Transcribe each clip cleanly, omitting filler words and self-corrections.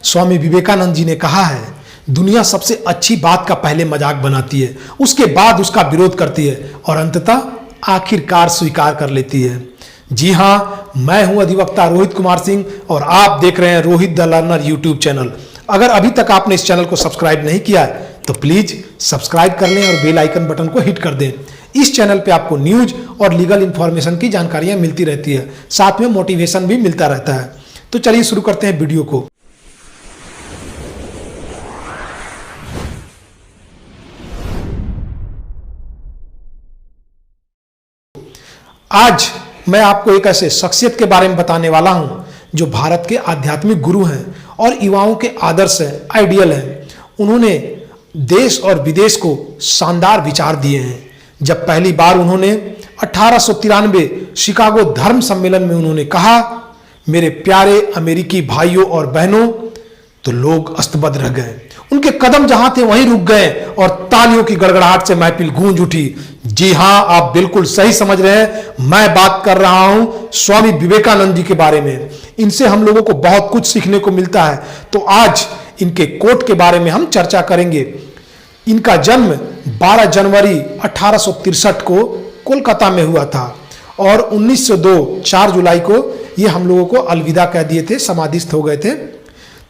स्वामी विवेकानंद जी ने कहा है, दुनिया सबसे अच्छी बात का पहले मजाक बनाती है, उसके बाद उसका विरोध करती है और अंततः आखिरकार स्वीकार कर लेती है। जी हाँ, मैं हूं अधिवक्ता रोहित कुमार सिंह और आप देख रहे हैं Rohit the learner YouTube channel. अगर अभी तक आपने इस चैनल को सब्सक्राइब नहीं किया है तो प्लीज सब्सक्राइब कर लें और बेल आइकन बटन को हिट कर दें। इस चैनल पे आपको न्यूज और लीगल इंफॉर्मेशन की जानकारियां मिलती रहती है, साथ में मोटिवेशन भी मिलता रहता है। तो चलिए शुरू करते हैं वीडियो को। आज मैं आपको एक ऐसे शख्सियत के बारे में बताने वाला हूं जो भारत के आध्यात्मिक गुरु हैं और युवाओं के आदर्श हैं, आइडियल हैं। उन्होंने देश और विदेश को शानदार विचार दिए हैं। जब पहली बार उन्होंने 1893 शिकागो धर्म सम्मेलन में उन्होंने कहा, मेरे प्यारे अमेरिकी भाइयों और बहनों, तो लोग अस्तबद्ध रह गए। उनके कदम जहां थे वहीं रुक गए और तालियों की गड़गड़ाहट से महफिल गूंज उठी। जी हां, आप बिल्कुल सही समझ रहे हैं, मैं बात कर रहा हूं स्वामी विवेकानंद जी के बारे में। इनसे हम लोगों को बहुत कुछ सीखने को मिलता है। तो आज इनके कोट के बारे में हम चर्चा करेंगे। इनका जन्म 12 जनवरी 1863 को कोलकाता में हुआ था और 1902 4 जुलाई को ये हम लोगों को अलविदा कह दिए थे, समाधिस्थ हो गए थे।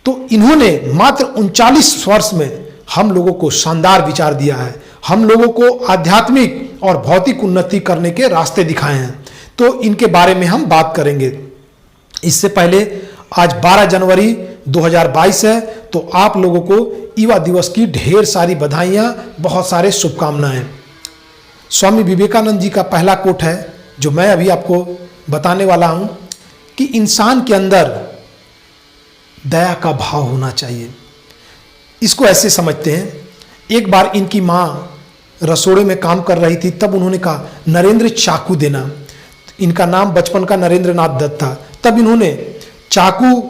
तो इन्होंने मात्र 39 वर्ष में हम लोगों को शानदार विचार दिया है, हम लोगों को आध्यात्मिक और भौतिक उन्नति करने के रास्ते दिखाए हैं। तो इनके बारे में हम बात करेंगे। इससे पहले आज 12 जनवरी 2022 है, तो आप लोगों को युवा दिवस की ढेर सारी बधाइयां, बहुत सारे शुभकामनाएं। स्वामी विवेकानंद जी का पहला कोट है जो मैं अभी आपको बताने वाला हूं कि इंसान के अंदर दया का भाव होना चाहिए। इसको ऐसे समझते हैं, एक बार इनकी मां रसोड़े में काम कर रही थी, तब उन्होंने कहा नरेंद्र चाकू देना। इनका नाम बचपन का नरेंद्र नाथ दत्त था। तब इन्होंने चाकू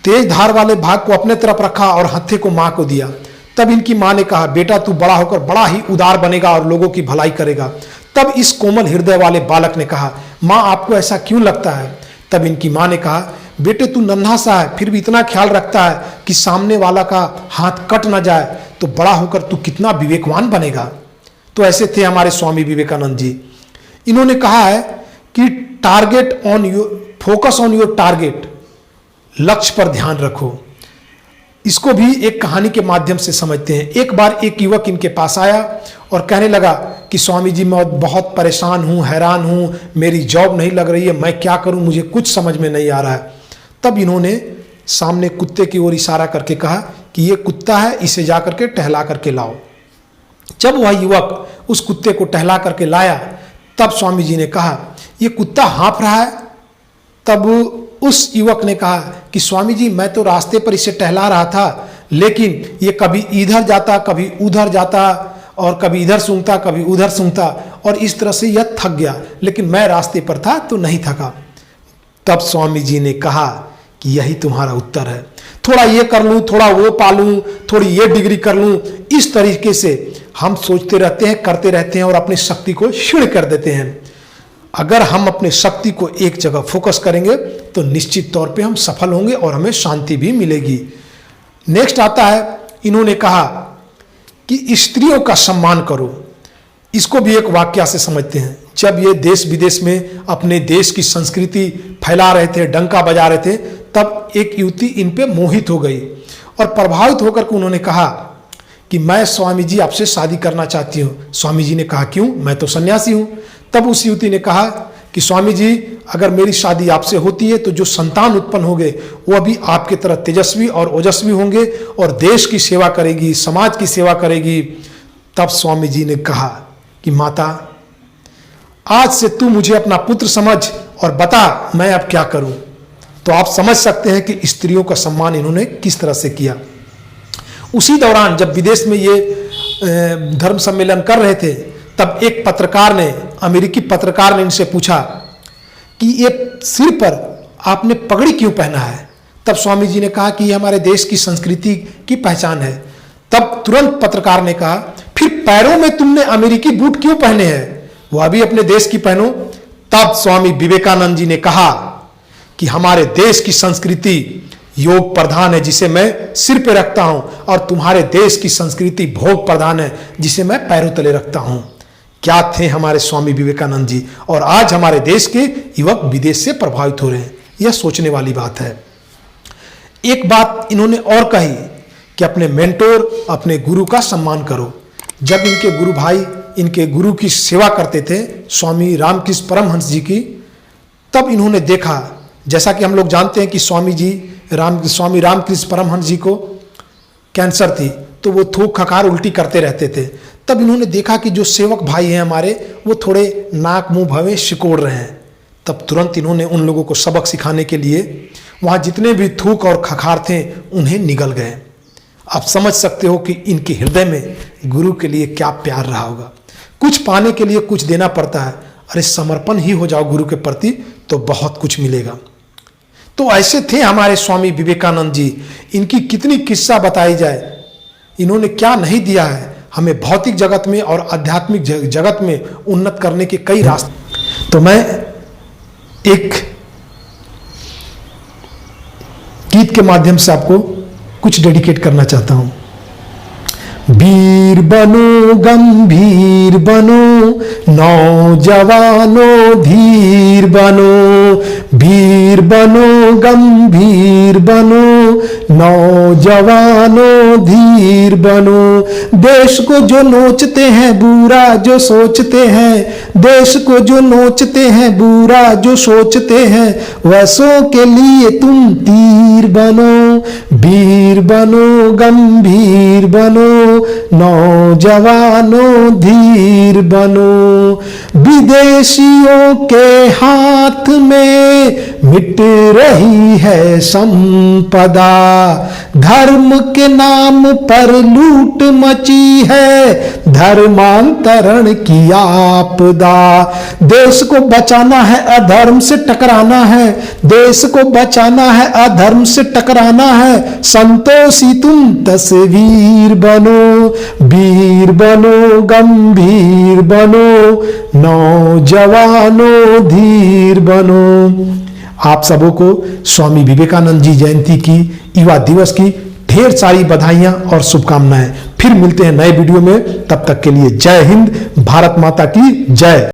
तेज धार वाले भाग को अपने तरफ रखा और हत्थे को मां को दिया। तब इनकी मां ने कहा, बेटा तू बड़ा होकर बड़ा ही उदार बनेगा और लोगों की भलाई करेगा। तब इस कोमल हृदय वाले बालक ने कहा, मां आपको ऐसा क्यों लगता है? तब इनकी मां ने कहा, बेटे तू नन्हा सा है, फिर भी इतना ख्याल रखता है कि सामने वाला का हाथ कट ना जाए, तो बड़ा होकर तू कितना विवेकवान बनेगा। तो ऐसे थे हमारे स्वामी विवेकानंद जी। इन्होंने कहा है कि target on your, focus on your target, लक्ष्य पर ध्यान रखो। इसको भी एक कहानी के माध्यम से समझते हैं। एक बार एक युवक इनके पास आया और कहने लगा कि स्वामी जी मैं बहुत परेशान हूँ, हैरान हूँ, मेरी जॉब नहीं लग रही है, मैं क्या करूँ, मुझे कुछ समझ में नहीं आ रहा है। तब इन्होंने सामने कुत्ते की ओर इशारा करके कहा कि ये कुत्ता है, इसे जा करके टहला करके लाओ। जब वह युवक उस कुत्ते को टहला करके लाया, तब स्वामी जी ने कहा, ये कुत्ता हाँफ रहा है। तब उस युवक ने कहा कि स्वामी जी मैं तो रास्ते पर इसे टहला रहा था, लेकिन ये कभी इधर जाता, कभी उधर जाता और कभी इधर सूंघता, कभी उधर सूंघता और इस तरह से यह थक गया, लेकिन मैं रास्ते पर था तो नहीं थका। तब स्वामी जी ने कहा कि यही तुम्हारा उत्तर है, थोड़ा ये कर लूं, थोड़ा वो पालूं, थोड़ी ये डिग्री कर लूं। इस तरीके से हम सोचते रहते हैं, करते रहते हैं और अपनी शक्ति को क्षीण कर देते हैं। अगर हम अपने शक्ति को एक जगह फोकस करेंगे तो निश्चित तौर पे हम सफल होंगे और हमें शांति भी मिलेगी। नेक्स्ट आता है, इन्होंने कहा कि स्त्रियों का सम्मान करो। इसको भी एक वाक्य से समझते हैं। जब ये देश विदेश में अपने देश की संस्कृति फैला रहे थे, डंका बजा रहे थे, तब एक युवती इन पे मोहित हो गई और प्रभावित होकर के उन्होंने कहा कि मैं स्वामी जी आपसे शादी करना चाहती हूँ। स्वामी जी ने कहा क्यों, मैं तो सन्यासी हूँ। तब उस युवती ने कहा कि स्वामी जी अगर मेरी शादी आपसे होती है तो जो संतान उत्पन्न होंगे वो भी आपके तरह तेजस्वी और ओजस्वी होंगे और देश की सेवा करेगी, समाज की सेवा करेगी। तब स्वामी जी ने कहा कि माता आज से तू मुझे अपना पुत्र समझ और बता मैं अब क्या करूं। तो आप समझ सकते हैं कि स्त्रियों का सम्मान इन्होंने किस तरह से किया। उसी दौरान जब विदेश में ये धर्म सम्मेलन कर रहे थे, तब एक पत्रकार ने, अमेरिकी पत्रकार ने इनसे पूछा कि ये सिर पर आपने पगड़ी क्यों पहना है? तब स्वामी जी ने कहा कि ये हमारे देश की संस्कृति की पहचान है। तब तुरंत पत्रकार ने कहा फिर पैरों में तुमने अमेरिकी बूट क्यों पहने हैं? वह भी अपने देश की पहनो। तब स्वामी विवेकानंद जी ने कहा कि हमारे देश की संस्कृति योग प्रधान है जिसे मैं सिर पे रखता हूं, और तुम्हारे देश की संस्कृति भोग प्रधान है जिसे मैं पैरों तले रखता हूं। क्या थे हमारे स्वामी विवेकानंद जी, और आज हमारे देश के युवक विदेश से प्रभावित हो रहे हैं। यह सोचने वाली बात है। एक बात इन्होंने और कही कि अपने मेंटोर, अपने गुरु का सम्मान करो। जब इनके गुरु भाई इनके गुरु की सेवा करते थे, स्वामी रामकृष्ण परमहंस जी की, तब इन्होंने देखा, जैसा कि हम लोग जानते हैं कि स्वामी रामकृष्ण परमहंस जी को कैंसर थी, तो वो थूक खकार उल्टी करते रहते थे। तब इन्होंने देखा कि जो सेवक भाई हैं हमारे, वो थोड़े नाक मुंह भवे सिकोड़ रहे हैं। तब तुरंत इन्होंने उन लोगों को सबक सिखाने के लिए वहाँ जितने भी थूक और खखार थे उन्हें निगल गए। आप समझ सकते हो कि इनके हृदय में गुरु के लिए क्या प्यार रहा होगा। कुछ पाने के लिए कुछ देना पड़ता है, अरे समर्पण ही हो जाओ गुरु के प्रति तो बहुत कुछ मिलेगा। तो ऐसे थे हमारे स्वामी विवेकानंद जी। इनकी कितनी किस्सा बताई जाए, इन्होंने क्या नहीं दिया है हमें भौतिक जगत में और आध्यात्मिक जगत में उन्नत करने के कई रास्ते। तो मैं एक गीत के माध्यम से आपको कुछ डेडिकेट करना चाहता हूं। वीर बनो गंभीर बनो, नौजवानों धीर बनो। वीर बनो गंभीर बनो, नौजवानों धीर बनो। देश को जो नोचते हैं बुरा जो सोचते हैं, देश को जो नोचते हैं बुरा जो सोचते हैं, वैसों के लिए तुम तीर बनो। वीर बनो गंभीर बनो, नौजवानों धीर बनो। विदेशियों के हाथ में मिट रही है संपदा, धर्म के नाम पर लूट मची है, धर्मांतरण की आपदा। देश को बचाना है अधर्म से टकराना है, देश को बचाना है अधर्म से टकराना है। संतोषी तुम तस्वीर बनो, वीर बनो गंभीर बनो, नौजवानों धीर बनो। आप सबों को स्वामी विवेकानंद जी जयंती की, युवा दिवस की ढेर सारी बधाइयां और शुभकामनाएं। फिर मिलते हैं नए वीडियो में, तब तक के लिए जय हिंद, भारत माता की जय।